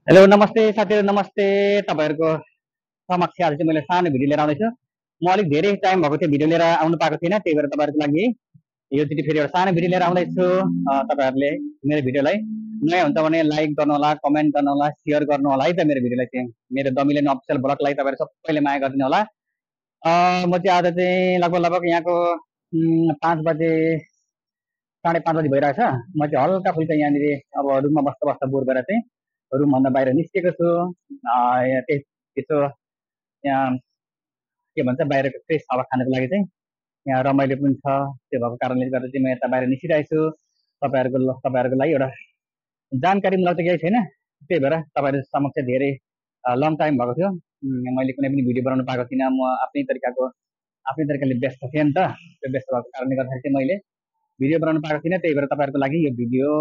Hello नमस्ते साथीहरु नमस्ते तपाईहरुको समक्ष आज चाहिँ मैले सानो भिडियो लिएर आउँदैछु। म अलिक धेरै टाइम भएको थियो भिडियो लिएर आउनु पाएको थिएन, त्यही भएर तपाईहरुको लागि योचोटि फेरि एउटा सानो भिडियो लिएर आउँदैछु। तपाईहरुले मेरो भिडियोलाई नयाँ हुन्छ भने लाइक गर्नु होला, कमेन्ट गर्नु होला, शेयर गर्नु होला है त मेरो भिडियोलाई चाहिँ। मेरो द मिलियन अफिसियल ब्लगलाई तपाईहरु सबैले माया गरिदिनु होला। म चाहिँ आज चाहिँ लगभग यहाँको 5 बजे 5:30 बजे भइरहेछ। म चाहिँ हल्का फुल्का यहाँनिर अब रुममा बस्दा बस्दा बोर भएर चाहिँ रुमभन्दा बाहिर निस्केको छु। त्यसो यहाँ के भन्छ बाहिरको फ्रेस हावा खानको लागि चाहिँ यहाँ रमाइलो पनि छ। त्यो भएको कारणले गर्दा चाहिँ म यता बाहिर निस्किरहेको छु। तपाईहरुको लागि एउटा जानकारीमूलक त केही छैन, त्यही भएर तपाईहरु समक्ष धेरै लङ टाइम भएको थियो मैले कुनै पनि भिडियो बनाउन पाएको थिइनँ। म आफ्नै तरिकाले व्यस्त थिएँ नि त। त्यो व्यस्त भएको कारणले गर्दाखेरि चाहिँ मैले भिडियो बनाउन पाएको थिइनँ, त्यही भएर तपाईहरुको लागि यो भिडियो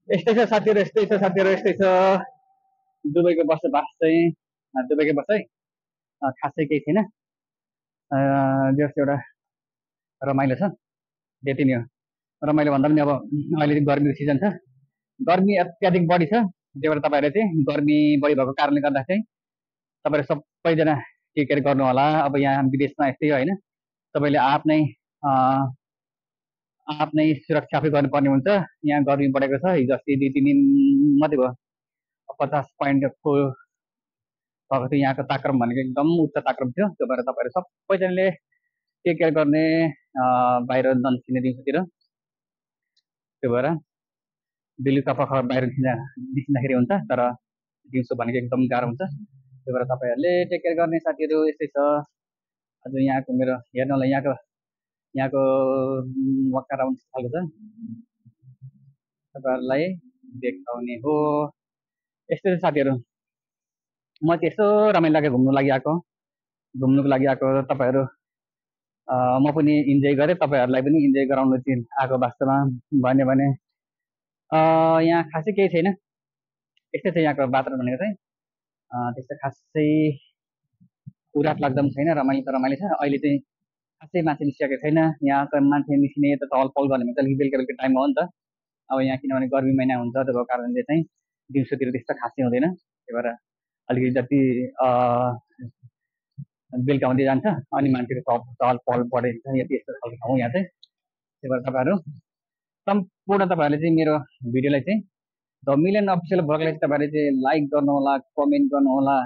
यस्तै छ साथीहरु, यस्तै छ। दुबईको बसोबास चाहिँ दुबईको बसै खासै केही छैन, जस एउटा रमाइलो छ त्यति नै हो। रमाइलो भन्दा पनि अब अहिले गर्मीको सिजन छ, गर्मी अत्याधिक बढी छ। त्यही भएर तपाईहरुले चाहिँ गर्मी बढी भएको कारणले गर्दा चाहिँ तपाईहरु सबैजना टेक केयर गर्नु होला। अब यहाँ विदेशमा यस्तै हो हैन, तपाईले आफ्नै सुरक्षा आफै गर्नुपर्ने हुन्छ। यहाँ गर्मी बढेको छ, हिजो अस्ति 2-3 दिन मात्रै भयो 50 पोइन्टको भएको थियो यहाँको तापक्रम भनेको एकदम उच्च तापक्रम थियो। त्यो भएर तपाईहरु सबैजनाले टेक केयर गर्ने, बाहिर ननिस्किने दिउँसोतिर। त्यो भएर बेलुका पख बाहिर निस्किँदाखेरि हुन्छ, तर दिउँसो भनेको एकदम गाह्रो हुन्छ। त्यो भएर तपाईहरुले टेक केयर गर्ने साथीहरु। यस्तै छ। आज यहाँको मेरो हेर्नु होला, यहाँको वातावरण खालको छ, तपाईहरुलाई देखाउने हो। यस्तै छ साथीहरु। म चाहिँ यसो रमाइलो लाग्यो घुम्नुको लागि आएको। तपाईहरु म पनि इन्जोय गरे, तपाईहरुलाई पनि इन्जोय गराउन चाहिँ आएको वास्तवमा भने यहाँ खासै केही छैन। यस्तै छ यहाँको वातावरण भनेको चाहिँ त्यस्तो खासै उराट लाग्दा पनि छैन, रमाइलो त रमाइलो छ। अहिले चाहिँ खासै मान्छे निस्किएको छैन। यहाँको मान्छे निस्किने त चहल पहल गर्ने त अलिक बेलुका टाइम हो नि त। अब यहाँ किनभने गर्मी महिना हुन्छ, त्यो कारणले चाहिँ दिउँसोतिर त्यस्तो खासै हुँदैन। त्यही भएर अलिकति जति बेलुका हुँदै जान्छ अनि मान्छेको चहल पहल बढेको छ। यस्तो खालको ठाउँ यहाँ चाहिँ। त्यही भएर तपाईहरुले चाहिँ मेरो भिडियोलाई चाहिँ द मिलियन अफिसियल ब्लगलाई चाहिँ तपाईहरुले चाहिँ लाइक गर्नु होला, कमेन्ट गर्नु होला,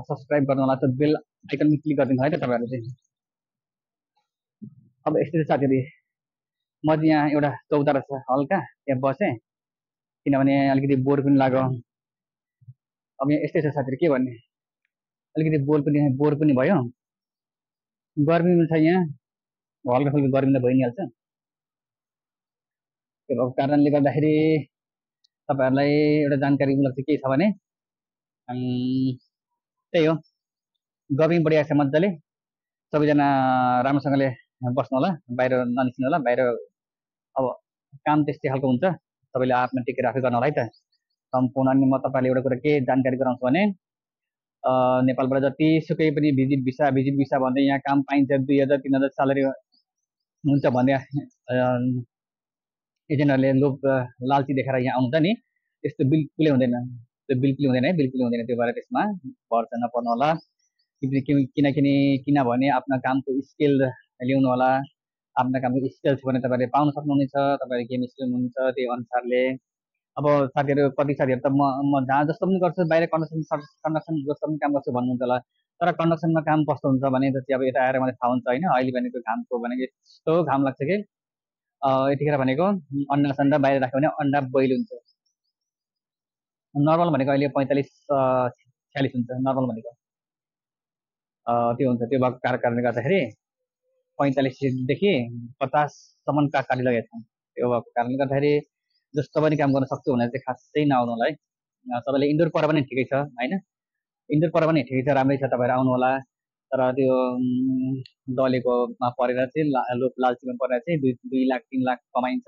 सब्स्क्राइब गर्नु होला, त्यो बेल आइकनमा क्लिक गरिदिनु है त तपाईहरुले चाहिँ। अब यस्तै साथीहरु, म चाहिँ यहाँ एउटा चौतारा छ हल्का त्यहाँ बसेँ किनभने अलिकति बोर पनि लाग्यो। अब यहाँ यस्तै छ साथीहरु, के भन्ने, अलिकति बोर पनि भयो। गर्मी पनि छ यहाँ, हल्का फुल्का गर्मी त भइ नै हाल्छ। त्यो भएको कारणले गर्दाखेरि तपाईहरुलाई एउटा जानकारीमूलक चाहिँ के छ भने त्यही हो, गर्मी बढिरहेको छ मजाले। सबैजना राम्रोसँगले बस्नु होला, बाहिर ननिस्किनु होला। बाहिर अब काम त्यस्तै खालको हुन्छ, सबैले आफ्नो टेक केयर आफै गर्नु होला है त सम्पूर्ण। अनि म तपाईहरुलाई एउटा कुरा के जानकारी गराउँछु भने नेपालबाट जतिसुकै पनि भिजिट भिसा भन्दै यहाँ काम पाइन्छ, 2000-3000 स्यालेरी हुन्छ भन्ने एजेन्टहरूले लालची देखाएर यहाँ आउँछ नि, त्यस्तो बिल्कुलै हुँदैन। त्यो भएर त्यसमा भरोसा नपर्नु होला। किनभने आफ्नो कामको स्किल ल्याउनु होला। आफ्नो कामको स्किल छ भने तपाईहरुले पाउन सक्नुहुनेछ। तपाईहरु गेम स्किल हुनुहुन्छ त्यही अनुसारले। अब साथीहरु, कति साथीहरु त म जहाँ जस्तो पनि गर्छु, बाहिर कन्स्ट्रक्सन जस्तो पनि काम गर्छु भन्नुहुन्छ होला, तर कन्स्ट्रक्सनमा काम कस्तो हुन्छ भने चाहिँ अब यता आएर मलाई थाहा हुन्छ हैन। अहिले भनेको घामको भनेको यस्तो घाम लाग्छ कि यतिखेर भनेको अन्डा बाहिर राख्यो भने अन्डा बोइल हुन्छ। नर्मल भनेको अहिले 45-46 हुन्छ नर्मल भनेको। त्यो हुन्छ। त्यो भएको कारणले गर्दाखेरि 45 देखि 50 सम्म काटिरहेको छ। त्यो भएको कारणले गर्दाखेरि जस्तो पनि काम गर्न सक्छु भनेर चाहिँ खासै नआउनु होला है। सबैले इन्डोर पर पनि ठिकै छ हैन, इन्डोर पर पनि ठिकै छ, राम्रै छ। तपाईहरु आउनु होला, तर त्यो दलेकोमा परेर चाहिँ लालचीमा परेर चाहिँ 2 लाख 3 लाख कमाइन्छ,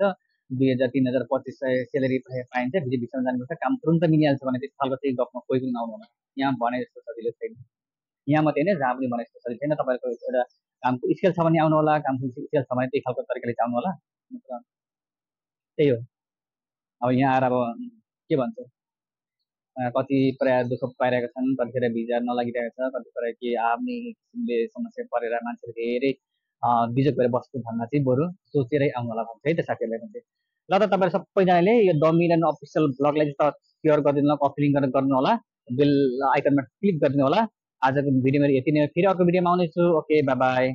2000-3000 2500 स्यालेरी पाइन्छ, भिजिट भिसामा जानुपर्छ, काम तुरुन्त मिलिहाल्छ भने त्यस्तो खालको चाहिँ गफमा कोही पनि नआउनु होला। यहाँ भने जस्तो सजिलो छैन, यहाँ मात्रै होइन जहाँ पनि भने जस्तो सजिलो छैन। तपाईहरुको एउटा कामको स्किल छ भने आउनु होला, कामको स्किल छ भने त्यही खालको तरिकाले आउनु होला। त्यही हो। अब यहाँ आएर अब के भन्छ, कति प्राय दुःख पाइरहेका छन्, कतिखेर भिजा नलागिरहेको छ, कतिपय के आफ्नै किसिमले समस्या परेर मान्छेहरू धेरै बिजोग गरेर बस्नु भन्दा चाहिँ बरु सोचेरै आउनु होला भन्छ है त साथीहरूलाई पनि। ल त तपाईँहरू सबैजनाले यो द मिलन अफिसियल ब्लगलाई चाहिँ सेयर गरिदिनु होला, कपी गरेर गर्नु होला, बेल आइकनमा क्लिक गरिदिनु होला। आजको भिडियो मेरो यति नै, फेरि अर्को भिडियोमा आउनेछु। Okay, by by.